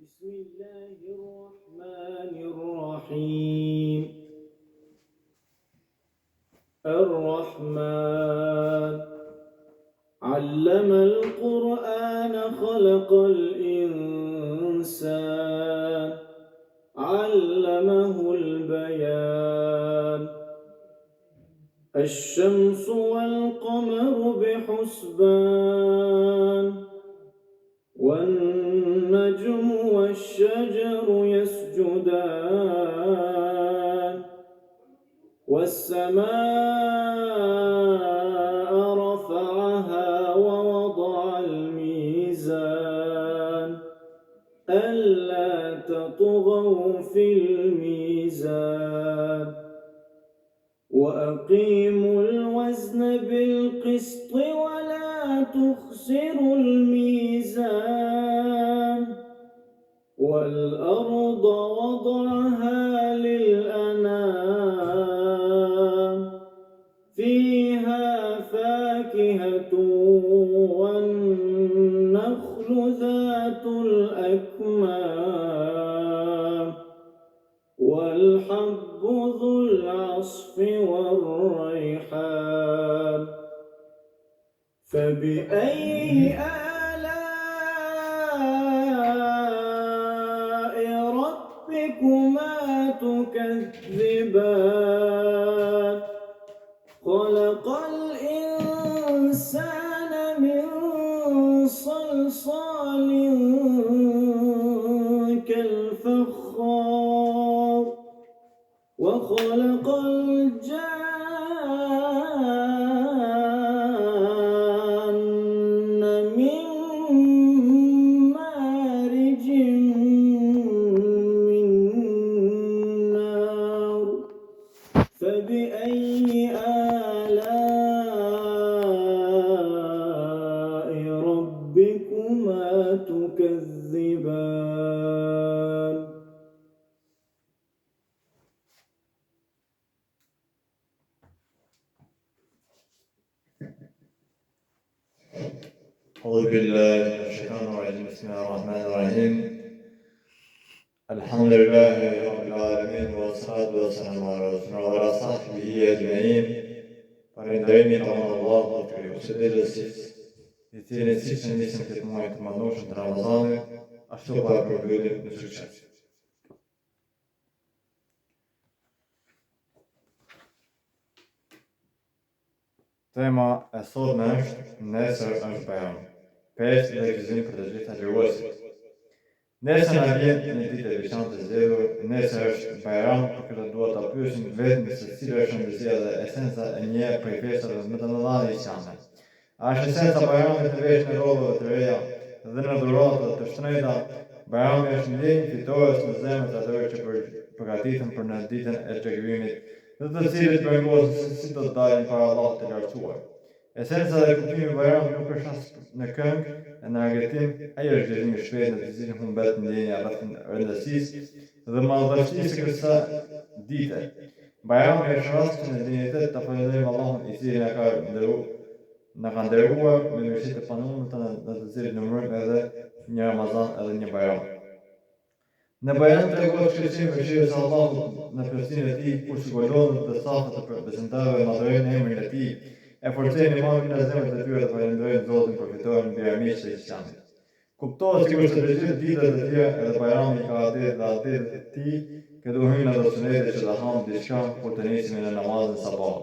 بسم الله الرحمن الرحيم الرحمن علم القرآن خلق الإنسان علمه البيان الشمس والقمر بحسبان والنجم والشجر يسجدان والسماء رفعها ووضع الميزان ألا تطغوا في الميزان وأقيموا الوزن بالقسط ولا تخسروا الميزان والأرض وضعها للأنام فيها فاكهة والنخل ذات الأكمام والحب ذو العصف والريحان فبأي آلاء ربكما تكذبان خلق الإنسان من صلصال كالفخار وخلق الجان من مارج من نار فبأي آلاء ربكما تكذبان أعوذ بالله من الشيطان الرجيم بسم الله الرحمن الرحيم الحمد لله رب العالمين والصلاة والسلام على رسول الله وعلى صحبه أجمعين Falenderojmë Allahut për përshëndetësit e cilën siç nisëm këtë muaj të mëndoshëm të Ramazanit, ashtu pa përmbyllim në sukses. Tema e sotme është nesër është Bajram. Pesë dhe gëzim për të gjitha dërguesit. Nesër na vjen një ditë e veçantë e zgjedhur, nesër është Bajram, për këtë duhet ta pyesim vetëm se cila është shëndetësia dhe esenca e një prej festave më të mëdha islame. A është esenca Bajramit të vesh në rrobave të reja dhe në dhuratat të shtrenjta? Bajrami është ndjenjë fitores në zemrat e atyre që përgatiten për në ditën e çegërimit dhe të cilët përgjohen se si do të dalin para Allahut të lartësuar. Esenca dhe kuptimi i Bajramit nuk është as në këngë e në argëtim, ai është gëzimi i shpejtë në të cilin humbet ndjenja rreth rëndësisë dhe madhështisë së kësaj dite. Bajrami është rast në dinjitet të falenderojmë Allahun i cili na ka nderuar me mirësitë e panumëta në të cilit numërojmë edhe një Ramazan edhe një Bajram. Në Bajram tregohet shkëlqimi i mëshirës së Allahut në plotësinë e tij, kur sigurojnë të safat të besimtarëve madhërojnë emrin e tij, e forcojnë imanin në zemrat e tyre të falenderojnë Zotin për fitoren mbi armiqtë e Islamit. Kuptohet sikur se të gjithë ditët e tjera edhe Bajrami ka adetet e tij, që duhen në sunete që të hanë diçka kur të nisim në namazin sabah.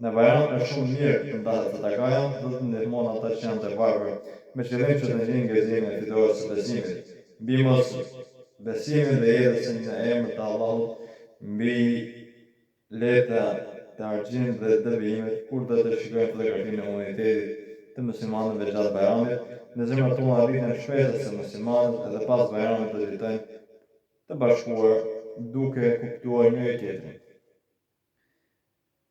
Në Bajram është shumë mirë të ndahet sadakaja, do të ndihmon ata që janë të varfër, me qëllim që të ndjejnë gëzimin e fitores së besimit. Mbi mos besimin dhe jetësin në emër të Allahut, mbi leta të argjimit dhe devijimet, kur do të shikojnë fotografinë e imunitetit të muslimanëve gjatë Bajramit, në zemrat tona arritën shpresat se muslimanët edhe pas Bajramit do të jetojnë të bashkuar duke kuptuar njëri tjetrin.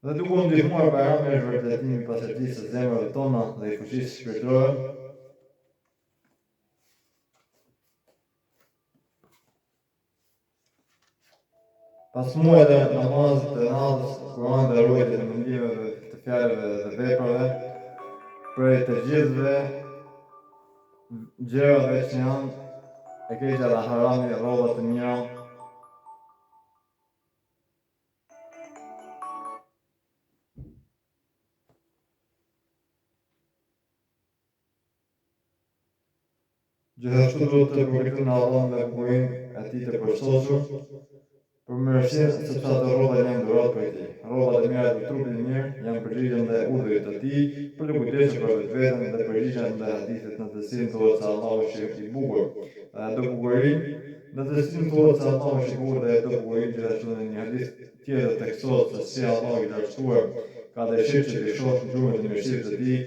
Dhe duke u ndihmuar Bajrami është vërtetimi i pastërtisë së zemrave tona dhe i fuqisë shpirtërore. Pas muajve të namazit të natës, Kurani dhe ruajtje të mendimeve, të fjalëve dhe veprave, prej të gjithëve gjërave që janë e keqja dhe harami rroba të mira. Gjithashtu duhet të përkujtojmë Allahun me bukurinë e tij të përsosur, për mirësinë sepse ato rroba janë dhurat prej tij. Rrobat e mira të trupit mirë janë përgjigje ndaj urdhrit të tij për të kujdesur për vetveten dhe përgjigje ndaj hadithit në të cilin thuhet se Allahu është i bukur dhe do bukurinë, në të cilin thuhet se Allahu është i bukur dhe do bukurinë. Gjithashtu në një hadith tjetër tekstohet se si Allahu i lartësuar ka dëshirë që të shohë gjurmën e mirësisë të tij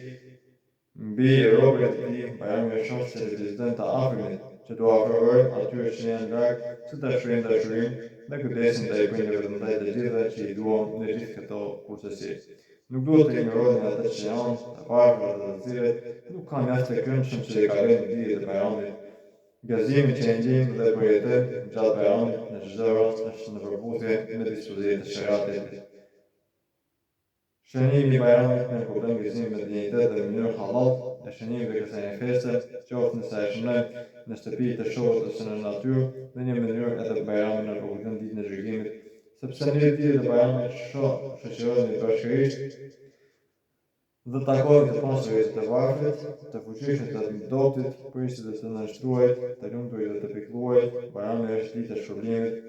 mbi robërit e tij, Bajrami e shoh se viziton të afërmit që do afrohen atyre që janë larg, që të shprehojnë dashurinë dhe kujdesin ndaj prindërve dhe ndaj të gjithëve që i duan në gjithë këto kurthësi. Nuk duhet të ignorojnë atë që janë të varfër dhe të cilët nuk kanë mjaft të këndshëm që i kalojnë dijet e Bajramit. Gëzimi që e ndjejmë dhe përjetojmë gjatë Bajramit në çdo rast është në përputhje me dispozitat e shariatit. Shënimi i Bajramit në kupton gëzimin me dinjitet dhe mënyrë halal, e shënimi dhe kësaj feste, qoftë nëse e shënojmë në shtëpi të shoqët ose në natyrë, në një mënyrë edhe Bajramin në kupton ditën e gjykimit, sepse në ditën e Bajramit shoqërohemi bashkërisht dhe takohet të pasurit të varfrit, të fuqishëm të doptit, prishtit të nënshtruarit, të lumturit dhe të pikëlluarit. Bajrami është ditë e shpërblimit,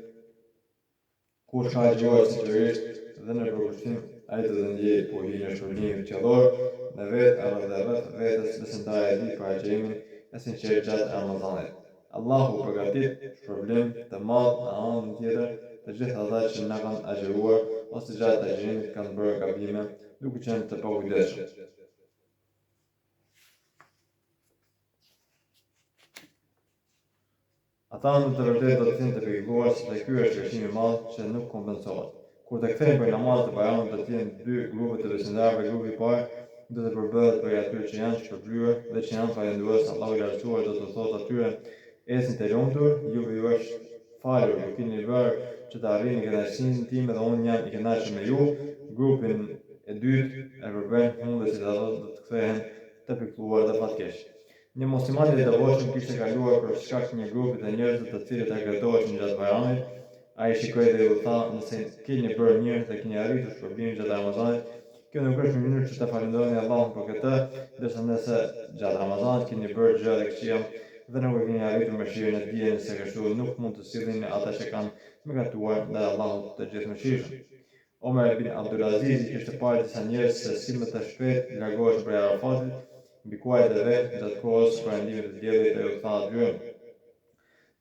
kur shkaqërohet sigurisht dhe në përkushtim ai të ndjejë pohinë e shpërblimit qellor me vetë dhe rreth vetes besimtarë e tij për agjërimin e sinqert gjatë Ramazanit. Allahu përgatit shpërblim të madh në anën tjetër të gjithë ata që na kanë agjëruar ose gjatë agjërimit kanë bërë gabime duke qenë të pakujdesshëm. Ata në të vërtetë do të jenë të pikëlluar se ky është kërkimi i madh që nuk kompensohet. Kur të kthehen për namaz të Bajramit do të jenë dy grupe të besimtarëve. Grupi i parë do të përbëhet prej atyre që janë shpërblyer dhe që janë falendërues Allahu i lartësuar, do të thotë atyre: "Esni të lumtur, juve ju është falur, ju keni bërë që të arrini kënaqësinë time dhe unë jam i kënaqur me ju." Grupin e dytë e përbën humbësit, ato do të kthehen të pikëlluar dhe fatkeq. Një musliman i devotshëm kishte kaluar për shkak të një grupi të njerëzve të cilët argëtoheshin gjatë Bajramit. Ai shikoi dhe u tha: "Nëse keni bërë mirë dhe keni arritur shpërblimin gjatë Ramazanit, kjo nuk është mënyrë që të falënderoni Allahun për këtë, ndërsa nëse gjatë Ramazanit keni bërë gjëra të këqija dhe nuk e keni arritur mëshirën e Tij, se kështu nuk mund të sillni ata që kanë mëkatuar ndaj Allahut të gjithëmëshirshëm." Omer bin Abdulaziz kishte parë disa njerëz se si më të shpejt largoheshin prej Arafatit, mbi kuajt e vet gjatë kohës së perëndimit të diellit, dhe u tha atyre: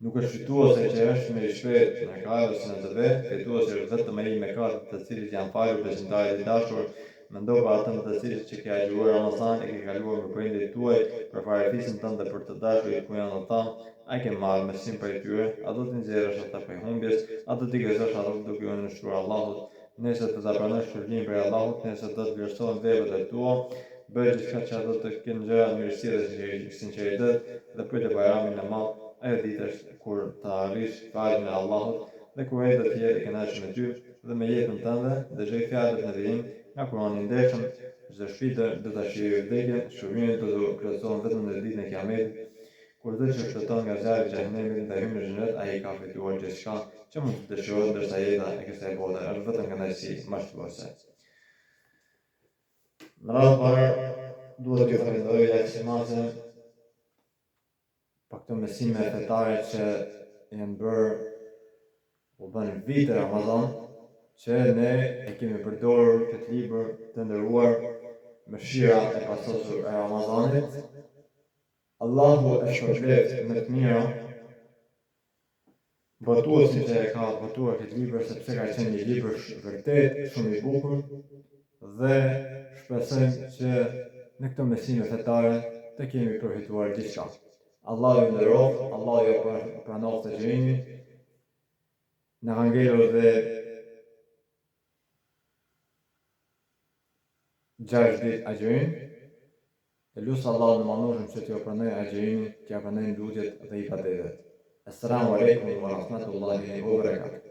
"Nuk është fituese që është më i shpejtë në Kajë ose në Deve, fituesi është vetëm ai me katët të cilët janë falur besimtarit i dashur. Mendo për atë të cilët që ke agjëruar Ramazan e ke kaluar me prindërit tuaj për farefisën tënde për të dashurit ku janë ata, ai ke marrë mësim prej tyre, a do t'i nxjerrësh ata prej humbjes, a do t'i gëzosh ata duke u nënshtruar Allahut. Nëse të ta pranosh shpërblimin prej Allahut, nëse do të vlerësohen veprat tua, bëj gjithçka që ato të kenë gjëra mirësie dhe sinqeritet dhe prit Bajramin e madh. Ajo ditë është kur të arrish faljen e Allahut dhe kur ai do të jetë i kënaqur me ty dhe me jetën tënde. Dëgjoj fjalët në vijim nga Kurani i ndershëm: çdo shpirtër do ta shijojë vdekjen, shpërblimet do të plotësohen vetëm në ditën e Kiametit, kur do të shpëton nga zjarri i xhenemit dhe hyn në xhenet, ai ka fituar gjithçka që mund të dëshirohet, ndërsa jeta e kësaj bote është vetëm kënaqësi mashtruese. Në radhë parë, duhet të falenderoj Laksimazën për këto mësime fetare që janë bërë u bën vite Ramazan, që ne e kemi përdorur këtë libër të nderuar, Mëshira e pasosur e Ramazanit. Allahu e shpërblet me të mira botuesin që e ka botuar këtë libër, sepse ka qenë një libër vërtet shumë i bukur, dhe shpresojmë që në këto mësime fetare të kemi përfituar gjithçka. Allahu ju nderoft, Allahu ju pranoft të gjërimin, në ka ngelur dhe 6 ditë agjërim, e lusë Allah në manushëm që t'ju pranoj agjërimin, t'ja pranojnë lutjet dhe ibadetet. Assalamu alaikum wa rahmatullahi wa barakatuh.